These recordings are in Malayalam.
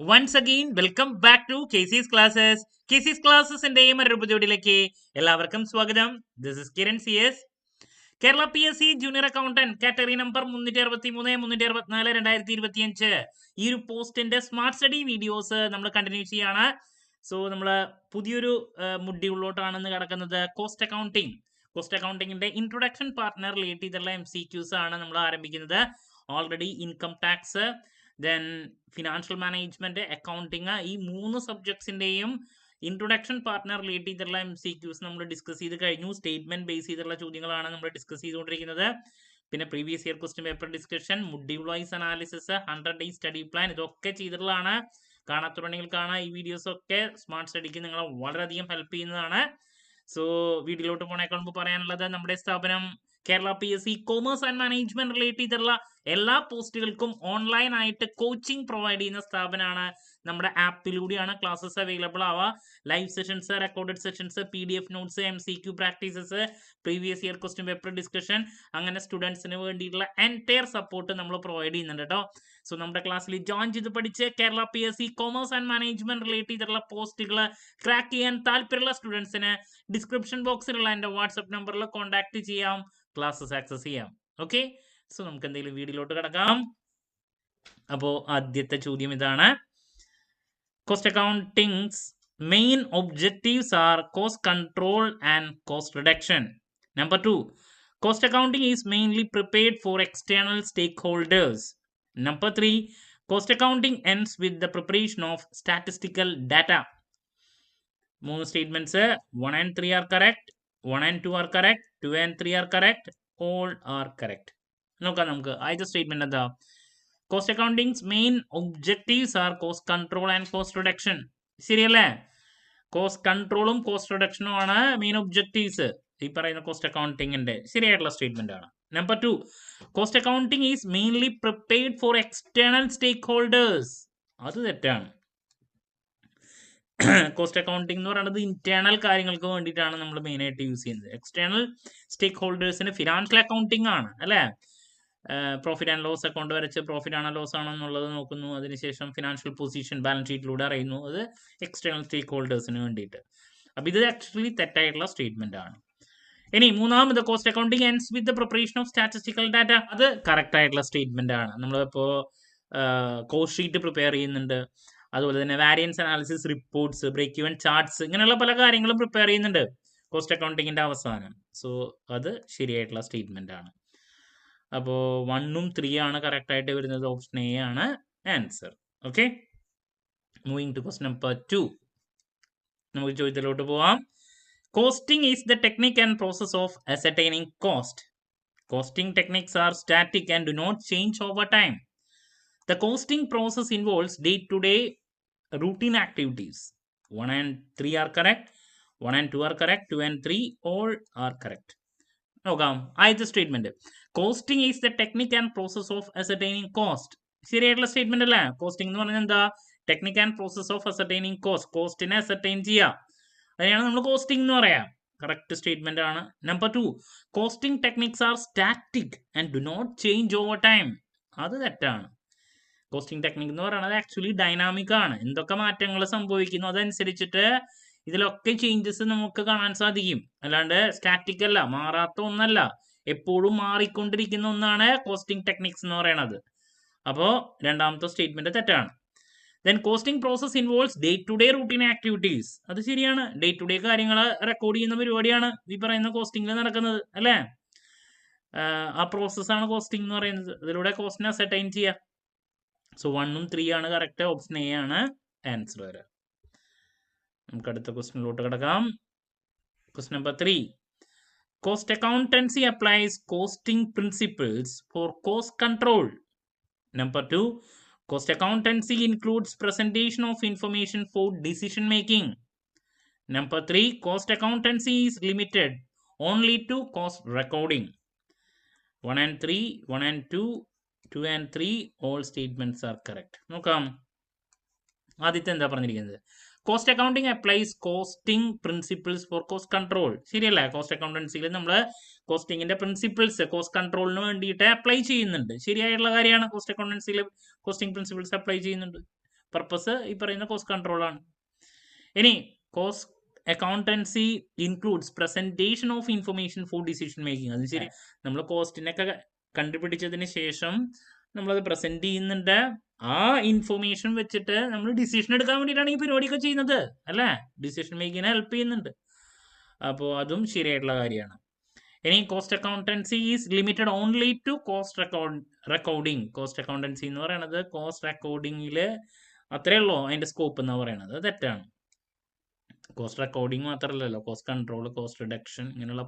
Once again, welcome back to KC's Classes. KC's Classes-ന്റെ മറ്റൊരു എപ്പിസോഡിലേക്ക് എല്ലാവർക്കും സ്വാഗതം. This is Kiran CS. Kerala PSC junior accountant category number 363 364 2025 ഈ ഒരു പോസ്റ്റിന്റെ സ്മാർട്ട് സ്റ്റഡി വീഡിയോസ് നമ്മൾ കണ്ടിന്യൂ ചെയ്യാണ്. സോ നമ്മൾ പുതിയൊരു മൊഡ്യൂളിലോട്ടാണ് കിടക്കുന്നത്. കോസ്റ്റ് അക്കൗണ്ടിങ്ങിന്റെ ഇൻട്രൊഡക്ഷൻ പാർട്ട്ണർ റിലേറ്റ് ചെയ്തിട്ടുള്ള MCQs ആണ് നമ്മൾ ആരംഭിക്കുന്നത്. Already income tax, then financial management, accounting, ഈ 3 സബ്ജക്ട്സിന്റെയും ഇൻട്രൊഡക്ഷൻ പാർട്ട്ണർ റിലേറ്റ് ചെയ്തിട്ടുള്ള MCQs നമ്മൾ ഡിസ്കസ് ചെയ്ത് കഴിഞ്ഞു. സ്റ്റേറ്റ്മെന്റ് ബേസ് ചെയ്തിട്ടുള്ള ചോദ്യങ്ങളാണ് നമ്മൾ ഡിസ്കസ് ചെയ്തുകൊണ്ടിരിക്കുന്നത്. പിന്നെ previous year question paper discussion, module wise analysis, 100 days study plan, ഇതൊക്കെ ചെയ്തിട്ടുള്ളതാണ്. കാണാത്തുണ്ടെങ്കിൽ കാണാം. ഈ വീഡിയോസ് ഒക്കെ സ്മാർട്ട് സ്റ്റഡിക്ക് നിങ്ങളെ വളരെയധികം ഹെൽപ്പ് ചെയ്യുന്നതാണ്. സോ വീഡിയോയിലോട്ട് പോണേക്കാൾ മുമ്പ് പറയാനുള്ളത്, നമ്മുടെ സ്ഥാപനം Kerala PSC commerce and management relate ചെയ്തിട്ടുള്ള എല്ലാ പോസ്റ്റുകൾക്കും ഓൺലൈൻ ആയിട്ട് കോച്ചിങ് പ്രൊവൈഡ് ചെയ്യുന്ന സ്ഥാപനമാണ്. നമ്മുടെ ആപ്പിലൂടെയാണ് ക്ലാസ്സസ് അവൈലബിൾ ആവുക. Live sessions, recorded sessions, PDF notes, MCQ practices, previous year question paper discussion, അങ്ങനെ സ്റ്റുഡൻസിന് വേണ്ടിയിട്ടുള്ള എൻറ്റയർ സപ്പോർട്ട് നമ്മൾ പ്രൊവൈഡ് ചെയ്യുന്നുണ്ട് കേട്ടോ. സോ നമ്മുടെ ക്ലാസ്സിൽ ജോയിൻ ചെയ്ത് പഠിച്ച് Kerala PSC commerce and management relate ചെയ്തിട്ടുള്ള പോസ്റ്റുകൾ ക്രാക്ക് ചെയ്യാൻ താല്പര്യമുള്ള സ്റ്റുഡൻസിന് ഡിസ്ക്രിപ്ഷൻ ബോക്സിലുള്ള എൻ്റെ വാട്സ്ആപ്പ് നമ്പറിൽ കോൺടാക്ട് ചെയ്യാം, ക്ലാസ്സസ് ആക്സസ് ചെയ്യാം. ഓക്കെ, സോ നമുക്ക് എന്തെങ്കിലും വീഡിയോയിലോട്ട് കിടക്കാം. അപ്പോൾ ആദ്യത്തെ ചോദ്യം ഇതാണ്. Cost accountings main objectives are cost control and cost reduction. Number 2, cost accounting is mainly prepared for external stakeholders. Number 3, cost accounting ends with the preparation of statistical data. 3 statements, 1 and 3 are correct, 1 and 2 are correct, 2 and 3 are correct, all are correct. നോക്കാം നമുക്ക് ആദ്യത്തെ സ്റ്റേറ്റ്മെന്റ് എന്താ. Cost accountings main objectives are cost control and cost reduction. ശരിയല്ലേ? കോസ്റ്റ് കൺട്രോളും കോസ്റ്റ് റിഡക്ഷനും ആണ് മെയിൻ ഒബ്ജക്റ്റീവ്സ് ഈ പറയുന്ന കോസ്റ്റ് അക്കൗണ്ടിങ്ങിന്റെ. ശരിയായിട്ടുള്ള സ്റ്റേറ്റ്മെന്റ് ആണ്. Number 2, cost accounting is mainly prepared for external stakeholders. അത് തെറ്റാണ്. കോസ്റ്റ് അക്കൗണ്ടിങ് എന്ന് പറയുന്നത് ഇന്റേണൽ കാര്യങ്ങൾക്ക് വേണ്ടിയിട്ടാണ് നമ്മൾ മെയിൻ ആയിട്ട് യൂസ് ചെയ്യുന്നത്. എക്സ്റ്റേണൽ സ്റ്റേക്ക് ഹോൾഡേഴ്സിന് ഫിനാൻഷ്യൽ അക്കൗണ്ടിങ് ആണ് അല്ലേ. പ്രോഫിറ്റ് ആൻഡ് ലോസ് അക്കൗണ്ട് വരച്ച് പ്രോഫിറ്റ് ആണോ ലോസ് ആണോ എന്നുള്ളത് നോക്കുന്നു. അതിനുശേഷം ഫിനാൻഷ്യൽ പൊസിഷൻ ബാലൻസ് ഷീറ്റിലൂടെ അറിയുന്നു. അത് എക്സ്റ്റേണൽ സ്റ്റേക്ക് ഹോൾഡേഴ്സിന് വേണ്ടിയിട്ട്. അപ്പൊ ഇത് ആക്ച്വലി തെറ്റായിട്ടുള്ള സ്റ്റേറ്റ്മെന്റ് ആണ്. ഇനി മൂന്നാമത്, cost accounting ends with the preparation of statistical data. അത് കറക്റ്റ് ആയിട്ടുള്ള സ്റ്റേറ്റ്മെന്റ് ആണ്. നമ്മളിപ്പോ കോസ്റ്റ് ഷീറ്റ് പ്രിപ്പയർ ചെയ്യുന്നുണ്ട്, അതുപോലെ തന്നെ variance analysis reports, break even charts, ഇങ്ങനെയുള്ള പല കാര്യങ്ങളും പ്രിപ്പയർ ചെയ്യുന്നുണ്ട് കോസ്റ്റ് അക്കൗണ്ടിങ്ങിന്റെ അവസാനം. സോ അത് ശരിയായിട്ടുള്ള സ്റ്റേറ്റ്മെന്റ് ആണ്. അപ്പോൾ 1ഉം 3 ആണ് കറക്റ്റ് ആയിട്ട് വരുന്നത്. ഓപ്ഷൻ എ ആണ് answer. Okay, moving to question number 2. നമുക്ക് ചോദ്യത്തിലോട്ട് പോവാം. Costing is the technique and process of ascertaining cost. Costing techniques are static and do not change over time. The costing process involves day-to-day routine activities. 1 and 3 are correct. 1 and 2 are correct. 2 and 3 all are correct. നോക്കാം ആദ്യത്തെ statement. Costing is the technique and process of ascertaining cost. ശരിയായിട്ടുള്ള സ്റ്റേറ്റ്മെന്റ് അല്ലേ? കോസ്റ്റിംഗ് എന്ന് പറഞ്ഞാൽ എന്താ? Technique and process of ascertaining cost. കോസ്റ്റിനെ അസർട്ടൈൻ ചെയ്യുക, അതിനാണ് നമ്മൾ കോസ്റ്റിംഗ് എന്ന് പറയാം. കറക്റ്റ് സ്റ്റേറ്റ്മെന്റ് ആണ്. Number 2, costing techniques are static and do not change over time. അത് തെറ്റാണ്. കോസ്റ്റിംഗ് ടെക്നിക് എന്ന് പറയുന്നത് ആക്ച്വലി ഡൈനാമിക് ആണ്. എന്തൊക്കെ മാറ്റങ്ങൾ സംഭവിക്കുന്നു അതനുസരിച്ചിട്ട് ഇതിലൊക്കെ ചേഞ്ചസ് നമുക്ക് കാണാൻ സാധിക്കും. അല്ലാണ്ട് സ്റ്റാറ്റിക് അല്ല, മാറാത്ത ഒന്നല്ല, എപ്പോഴും മാറിക്കൊണ്ടിരിക്കുന്ന ഒന്നാണ് കോസ്റ്റിംഗ് ടെക്നിക്സ് എന്ന് പറയുന്നത്. അപ്പോൾ രണ്ടാമത്തെ സ്റ്റേറ്റ്മെന്റ് തെറ്റാണ്. Then costing process involves day to day routine activities. അത് ശരിയാണ്. ഡേ ടു ഡേ കാര്യങ്ങൾ റെക്കോർഡ് ചെയ്യുന്ന പരിപാടിയാണ് ഈ പറയുന്ന കോസ്റ്റിംഗിൽ നടക്കുന്നത് അല്ലേ. ആ പ്രോസസ്സാണ് കോസ്റ്റിംഗ് എന്ന് പറയുന്നത്. അതിലൂടെ കോസ്റ്റിനെ അസർട്ടൈൻ ചെയ്യുക. സോ 1ഉം 3 ആണ് കറക്റ്റ്. ഓപ്ഷൻ എ ആണ് ആൻസർ വരിക. നമുക്ക് അടുത്ത ക്വസ്റ്റ്യനിലോട്ട് കിടക്കാം. Question number 3, cost accountancy applies costing principles for cost control. Number 2, cost accountancy includes presentation of information for decision making. Number 3, cost accountancy is limited only to cost recording. 1 and 3, 1 and 2, 2 and 3, all statements are correct. നോക്കാം ആദ്യത്തെ എന്താ പറഞ്ഞിരിക്കുന്നത്. Cost accounting applies costing principles for cost control. ശരിയല്ല? കോസ്റ്റ് അക്കൗണ്ടൻസിയിൽ നമ്മൾ കോസ്റ്റിംഗിന്റെ പ്രിൻസിപ്പിൾസ് കോസ്റ്റ് കൺട്രോളിന് വേണ്ടിയിട്ട് അപ്ലൈ ചെയ്യുന്നുണ്ട്. ശരിയായിട്ടുള്ള കാര്യമാണ്. കോസ്റ്റ് അക്കൗണ്ടൻസിയിൽ കോസ്റ്റിംഗ് പ്രിൻസിപ്പിൾസ് അപ്ലൈ ചെയ്യുന്നുണ്ട്. പർപ്പസ് ഈ പറയുന്ന കോസ്റ്റ് കൺട്രോൾ ആണ്. ഇനി cost accountancy includes presentation of information for decision making. അത് ശരി, നമ്മൾ കോസ്റ്റിനൊക്കെ കണ്ടുപിടിച്ചതിന് ശേഷം നമ്മളത് പ്രസന്റ് ചെയ്യുന്നുണ്ട്. ആ ഇൻഫർമേഷൻ വെച്ചിട്ട് നമ്മൾ ഡിസിഷൻ എടുക്കാൻ വേണ്ടിയിട്ടാണ് ഈ പരിപാടിയൊക്കെ ചെയ്യുന്നത് അല്ലേ? ഡിസിഷൻ മേക്കിങ്ങിനെ ഹെൽപ്പ് ചെയ്യുന്നുണ്ട്. അപ്പോൾ അതും ശരിയായിട്ടുള്ള കാര്യമാണ്. ഇനി cost accountancy is limited only to cost recording. Cost accountancy എന്ന് പറയുന്നത് കോസ്റ്റ് റെക്കോർഡിങ്ങിൽ അത്രയേ ഉള്ളൂ അതിന്റെ സ്കോപ്പ് എന്ന് പറയുന്നത്. അത് തെറ്റാണ്. കോസ്റ്റ് റെക്കോർഡിംഗ് മാത്രമല്ലല്ലോ, കോസ്റ്റ് കൺട്രോൾ, കോസ്റ്റ് റിഡക്ഷൻ, ഇങ്ങനെയുള്ള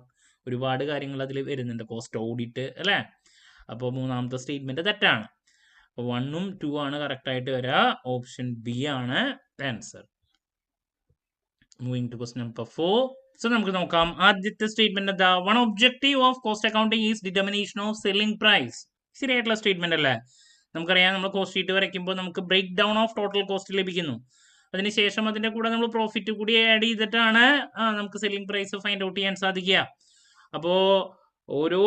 ഒരുപാട് കാര്യങ്ങൾ അതിൽ വരുന്നുണ്ട്. കോസ്റ്റ് ഓഡിറ്റ് അല്ലേ? അപ്പോൾ മൂന്നാമത്തെ സ്റ്റേറ്റ്മെന്റ് തെറ്റാണ്. അപ്പോൾ 1ഉം 2 ആണ് കറക്റ്റ് ആയിട്ട് വരിക. ഓപ്ഷൻ ബി ആണ് answer. Moving to question number 4. So നമുക്ക് നോക്കാം. ആദ്യത്തെ സ്റ്റേറ്റ്മെന്റ് എന്താ? One objective of cost accounting is determination of selling price. ശരിയായിട്ടുള്ള സ്റ്റേറ്റ്മെന്റ് അല്ലേ? നമുക്കറിയാം, നമ്മൾ കോസ്റ്റ് ഷീറ്റ് വരയ്ക്കുമ്പോൾ നമുക്ക് break down of total cost ലഭിക്കുന്നു. അതിനുശേഷം അതിന്റെ കൂടെ നമ്മൾ പ്രോഫിറ്റ് കൂടി ആഡ് ചെയ്തിട്ടാണ് നമുക്ക് സെല്ലിംഗ് പ്രൈസ് ഫൈൻഡ് ഔട്ട് ചെയ്യാൻ സാധിക്കുക. അപ്പോ ഓരോ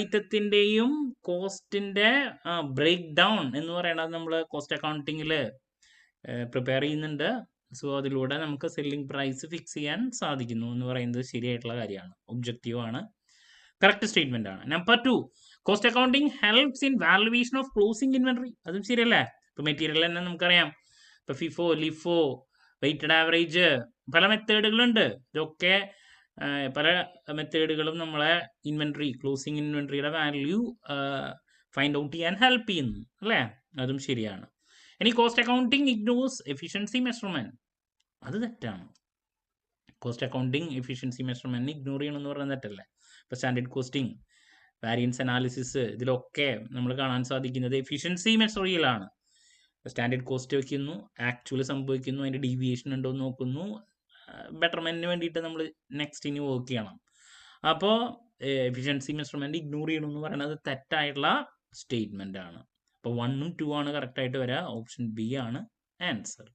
ഐറ്റത്തിന്റെയും കോസ്റ്റിന്റെ ബ്രേക്ക് ഡൗൺ എന്ന് പറയുന്നത് നമ്മൾ കോസ്റ്റ് അക്കൗണ്ടിങ്ങിൽ പ്രിപ്പയർ ചെയ്യുന്നുണ്ട്. സോ അതിലൂടെ നമുക്ക് സെല്ലിംഗ് പ്രൈസ് ഫിക്സ് ചെയ്യാൻ സാധിക്കുന്നു എന്ന് പറയുന്നത് ശരിയായിട്ടുള്ള കാര്യമാണ്. ഒബ്ജക്റ്റീവ് ആണ്, കറക്റ്റ് സ്റ്റേറ്റ്മെന്റ് ആണ്. Number 2, cost accounting helps in valuation of closing inventory. അതും ശരിയല്ലേ? ഇപ്പൊ മെറ്റീരിയൽ തന്നെ നമുക്കറിയാം. ഇപ്പൊ ഫിഫോ, ലിഫോ, വെയ്റ്റഡ് ആവറേജ്, പല മെത്തേഡുകളുണ്ട്. ഇതൊക്കെ പല മെത്തേഡുകളും നമ്മളെ ഇൻവെന്ററി, ക്ലോസിംഗ് ഇൻവെന്ററിയുടെ വാല്യൂ ഫൈൻഡ് ഔട്ട് ചെയ്യാൻ ഹെൽപ്പ് ചെയ്യുന്നു അല്ലേ? അതും ശരിയാണ്. ഇനി cost accounting ignores efficiency measurement. അത് തെറ്റാണ്. Cost accounting efficiency measurement ignore ചെയ്യണമെന്ന് പറയുന്നത് തെറ്റല്ലേ? ഇപ്പൊ സ്റ്റാൻഡേർഡ് കോസ്റ്റിംഗ്, വാരിയൻസ് അനാലിസിസ്, ഇതിലൊക്കെ നമ്മൾ കാണാൻ സാധിക്കുന്നത് എഫിഷ്യൻസി മെഷർ ചെയ്യലാണ്. സ്റ്റാൻഡേർഡ് കോസ്റ്റ് വയ്ക്കുന്നു, ആക്ച്വലി സംഭവിക്കുന്നു, അതിന്റെ ഡീവിയേഷൻ ഉണ്ടോ എന്ന് നോക്കുന്നു, ബെറ്റർമെന്റിന് വേണ്ടിയിട്ട് നമ്മൾ നെക്സ്റ്റ് ഇനി വർക്ക് ചെയ്യണം. അപ്പോൾ എഫിഷ്യൻസി മെഷർമെന്റ് ഇഗ്നോർ ചെയ്യണം എന്ന് പറയുന്നത് തെറ്റായിട്ടുള്ള സ്റ്റേറ്റ്മെന്റ് ആണ്. അപ്പോൾ 1ഉം 2 ആണ് കറക്റ്റ് ആയിട്ട് വരിക. ഓപ്ഷൻ ബി ആണ് answer.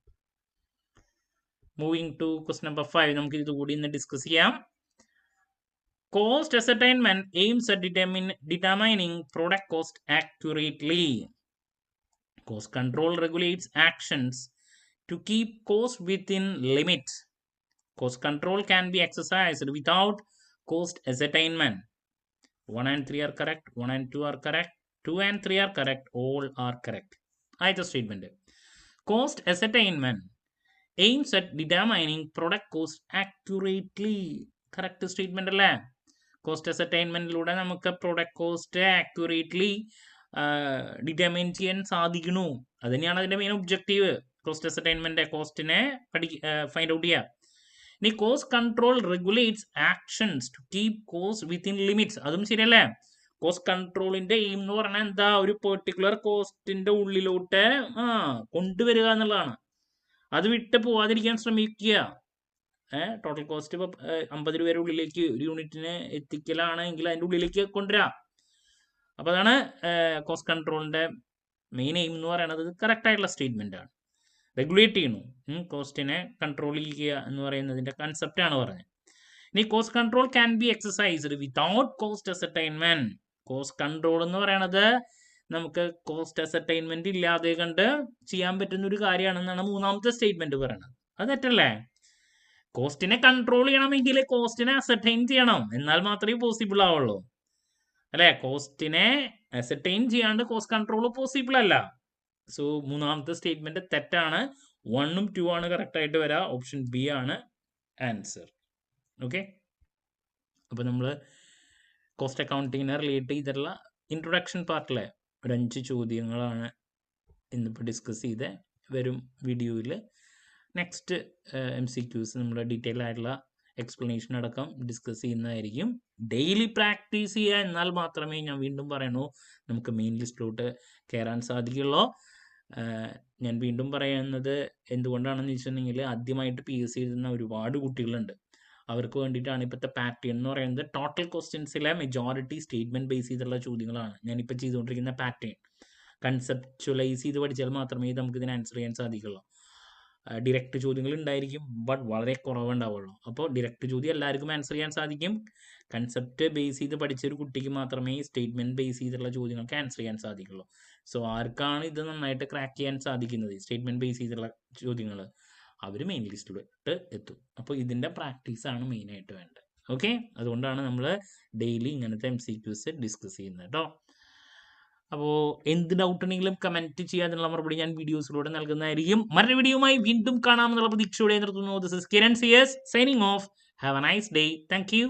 Moving to question number 5. നമുക്ക് ഇത് കൂടി ഇന്ന് ഡിസ്കസ് ചെയ്യാം. Cost ascertainment aims at determining product cost accurately. Cost control regulates actions to keep cost within limits. Cost control can be exercised without cost ascertainment. 1 and 3 are correct. 1 and 2 are correct. 2 and 3 are correct. All are correct. ആദ്യത്തെ statement, cost ascertainment aims at determining product cost accurately. Correct statement അല്ലേ? കോസ്റ്റ് അസർടൈൻമെന്റിലൂടെ നമുക്ക് പ്രൊഡക്റ്റ് കോസ്റ്റ് ആക്യുറേറ്റ്ലി ഡിറ്റർമൈൻ ചെയ്യാൻ സാധിക്കുന്നു. അത് തന്നെയാണ് അതിന്റെ മെയിൻ ഒബ്ജക്റ്റീവ്. കോസ്റ്റ് അസർടൈൻമെന്റ് കോസ്റ്റിനെ ഫൈൻഡ് ഔട്ട് ചെയ്യുക. ഇനി cost control regulates actions to keep cost within limits. അതും ശരിയല്ലേ? കോസ്റ്റ് കൺട്രോളിന്റെ എയിം എന്ന് പറഞ്ഞാൽ എന്താ? ഒരു പെർട്ടിക്കുലർ കോസ്റ്റിന്റെ ഉള്ളിലോട്ട് കൊണ്ടുവരിക എന്നുള്ളതാണ്. അത് വിട്ട് പോവാതിരിക്കാൻ ശ്രമിക്കുക. ടോട്ടൽ കോസ്റ്റ് ഇപ്പൊ 50 രൂപയുടെ ഉള്ളിലേക്ക് ഒരു യൂണിറ്റിന് എത്തിക്കലാണെങ്കിൽ അതിന്റെ ഉള്ളിലേക്ക് കൊണ്ടുവരാം. അപ്പൊ അതാണ് കോസ്റ്റ് കൺട്രോളിന്റെ മെയിൻ എയിം എന്ന് പറയുന്നത്. കറക്റ്റ് ആയിട്ടുള്ള സ്റ്റേറ്റ്മെന്റ് ആണ്. റെഗുലേറ്റ് ചെയ്യണു, കോസ്റ്റിനെ കൺട്രോൾ ചെയ്യുക എന്ന് പറയുന്നതിന്റെ കൺസെപ്റ്റ് ആണ് പറഞ്ഞത്. ഇനി cost control can be exercised without cost ascertainment. Cost control എന്ന് പറയുന്നത് നമുക്ക് കോസ്റ്റ് അസർടൈൻമെന്റ് ഇല്ലാതെ കണ്ട് ചെയ്യാൻ പറ്റുന്ന ഒരു കാര്യമാണെന്നാണ് മൂന്നാമത്തെ സ്റ്റേറ്റ്മെന്റ് പറയുന്നത്. അത് തെറ്റല്ലേ? കോസ്റ്റിനെ കൺട്രോൾ ചെയ്യണമെങ്കിൽ കോസ്റ്റിനെ അസർടൈൻ ചെയ്യണം, എന്നാൽ മാത്രമേ പോസിബിൾ ആവുള്ളൂ അല്ലെ? കോസ്റ്റിനെ അസർടൈൻ ചെയ്യാണ്ട് കോസ്റ്റ് കൺട്രോൾ പോസിബിൾ അല്ല. സോ മൂന്നാമത്തെ സ്റ്റേറ്റ്മെന്റ് തെറ്റാണ്. 1ഉം 2 ആണ് കറക്റ്റ് ആയിട്ട് വരിക. ഓപ്ഷൻ ബി ആണ് ആൻസർ. ഓക്കെ, അപ്പൊ നമ്മൾ കോസ്റ്റ് അക്കൗണ്ടിങ്ങിനെ റിലേറ്റ് ചെയ്തിട്ടുള്ള ഇൻട്രൊഡക്ഷൻ പാർട്ടിലെ ഒരു 5 ചോദ്യങ്ങളാണ് ഇന്നിപ്പോൾ ഡിസ്കസ് ചെയ്ത്. വരും വീഡിയോയിൽ നെക്സ്റ്റ് MCQs നമ്മൾ ഡീറ്റെയിൽ ആയിട്ടുള്ള എക്സ്പ്ലനേഷൻ അടക്കം ഡിസ്കസ് ചെയ്യുന്നതായിരിക്കും. ഡെയിലി പ്രാക്ടീസ് ചെയ്യുക, എന്നാൽ മാത്രമേ, ഞാൻ വീണ്ടും പറയണു, നമുക്ക് മെയിൻ ലിസ്റ്റിലോട്ട് കയറാൻ സാധിക്കുള്ളൂ. ഞാൻ വീണ്ടും പറയുന്നത് എന്തുകൊണ്ടാണെന്ന് വെച്ചിട്ടുണ്ടെങ്കിൽ ആദ്യമായിട്ട് PSC എഴുതുന്ന ഒരുപാട് കുട്ടികളുണ്ട്. അവർക്ക് വേണ്ടിയിട്ടാണ് ഇപ്പോഴത്തെ പാറ്റേൺ എന്ന് പറയുന്നത്. ടോട്ടൽ ക്വസ്റ്റ്യൻസിലെ മെജോറിറ്റി സ്റ്റേറ്റ്മെന്റ് ബേസ് ചെയ്തുള്ള ചോദ്യങ്ങളാണ് ഞാനിപ്പോൾ ചെയ്തുകൊണ്ടിരിക്കുന്ന പാറ്റേൺ. കൺസെപ്ച്വലൈസ് ചെയ്ത് പഠിച്ചാൽ മാത്രമേ നമുക്ക് ഇതിന് ആൻസർ ചെയ്യാൻ സാധിക്കുള്ളൂ. ഡിറക്റ്റ് ചോദ്യങ്ങൾ ഉണ്ടായിരിക്കും, ബട്ട് വളരെ കുറവുണ്ടാവുള്ളൂ. അപ്പോൾ ഡിറക്റ്റ് ചോദ്യം എല്ലാവർക്കും ആൻസർ ചെയ്യാൻ സാധിക്കും. കൺസെപ്റ്റ് ബേസ് ചെയ്ത് പഠിച്ച ഒരു കുട്ടിക്ക് മാത്രമേ സ്റ്റേറ്റ്മെന്റ് ബേസ് ചെയ്തിട്ടുള്ള ചോദ്യങ്ങൾക്ക് ആൻസർ ചെയ്യാൻ സാധിക്കുള്ളൂ. സോ ആർക്കാണ് ഇത് നന്നായിട്ട് ക്രാക്ക് ചെയ്യാൻ സാധിക്കുന്നത്, സ്റ്റേറ്റ്മെന്റ് ബേസ് ചെയ്തിട്ടുള്ള ചോദ്യങ്ങൾ, അവർ മെയിൻ ലിസ്റ്റിലോട്ട് എത്തും. അപ്പോൾ ഇതിൻ്റെ പ്രാക്ടീസാണ് മെയിനായിട്ട് വേണ്ടത്. ഓക്കെ, അതുകൊണ്ടാണ് നമ്മൾ ഡെയിലി ഇങ്ങനത്തെ MCQs ഡിസ്കസ് ചെയ്യുന്നത് കേട്ടോ. അപ്പോൾ എന്ത് ഡൗട്ട് ഉണ്ടെങ്കിലും കമൻറ്റ് ചെയ്യുക, അതിനുള്ള മറുപടി ഞാൻ വീഡിയോസിലൂടെ നൽകുന്നതായിരിക്കും. മറ്റൊരു വീഡിയോയുമായി വീണ്ടും കാണാമെന്നുള്ള പ്രതീക്ഷയോടെ നിർത്തുന്നു. This is Kiran CS signing off. Have a nice day. Thank U.